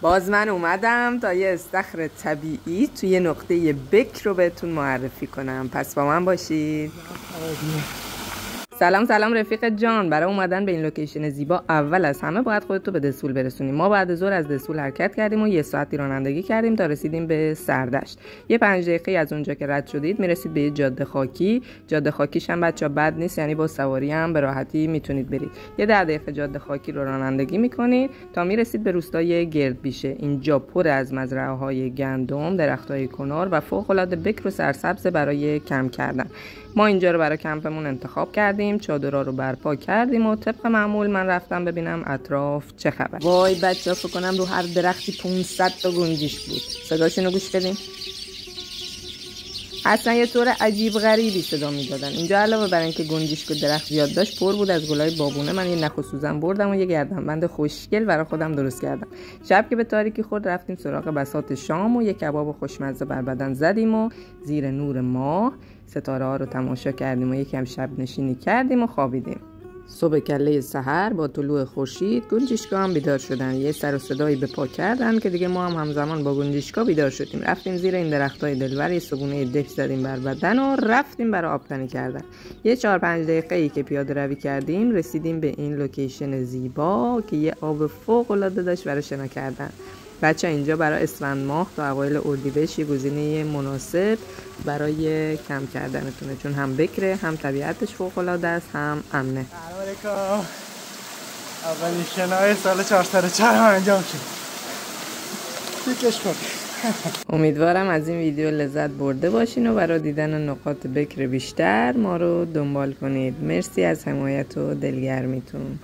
باز من اومدم تا یه استخر طبیعی توی نقطه بکر رو بهتون معرفی کنم، پس با من باشید. سلام رفیق جان. برای اومدن به این لوکیشن زیبا اول از همه باید خودتو به دسول برسونی. ما بعد ظهر از دسول حرکت کردیم و یه ساعتی رانندگی کردیم تا رسیدیم به سردشت. یه 5 دقیقه از اونجا که رد شدید میرسید به یه جاده خاکی. جاده خاکیش هم بچا بد نیست، یعنی با سواری هم به راحتی میتونید برید. یه 10 دقیقه جاده خاکی رو رانندگی میکنید تا میرسید به روستای گردبیشه. اینجا پر از مزرعه‌های گندم، درخت‌های کنار و فوق‌العاده بکر و سرسبز برای کمپ کردن. ما اینجا رو برای کمپمون انتخاب کردیم، چادرها رو برپا کردیم و طبق معمول من رفتم ببینم اطراف چه خبر. وای بچه‌ها، فکر کنم رو هر درختی 500 تا گنجیش بود. صداشون رو گوش بدین. اصلا یه طور عجیب غریبی صدا میدادن. اینجا علاوه بر اینکه گنجشک و درخت زیاد داشت، پر بود از گلای بابونه. من یه نخ و سوزن بردم و یه گردنبند خوشگل برای خودم درست کردم. شب که به تاریکی خورد رفتیم سراغ بساط شام و یه کباب خوشمزه بر بدن زدیم و زیر نور ماه ستاره ها رو تماشا کردیم و یکم شب نشینی کردیم و خوابیدیم. صبح کله سحر با طلوع خورشید گنجشکا هم بیدار شدن. یه سر و صدایی به پا کردن که دیگه ما هم همزمان با گنجشکا بیدار شدیم. رفتیم زیر این درختای دلبر، یه صبونه دک زدیم بر بدن و رفتیم برای آبتنی کردن. یه 4-5 دقیقه‌ای که پیاده روی کردیم رسیدیم به این لوکیشن زیبا که یه آب فوق العاده داشت برای شنا کردن. بچه اینجا برای اسفند ماه تا اوایل اردیبهشت یه گزینه مناسب برای کمپ کردنتونه، چون هم بکره، هم طبیعتش فوق العاده است، هم امنه. اولین شنای سال 404 انجام شد. امیدوارم از این ویدیو لذت برده باشین و برای دیدن نقاط بکر بیشتر ما رو دنبال کنید. مرسی از حمایت و دلگرمیتون.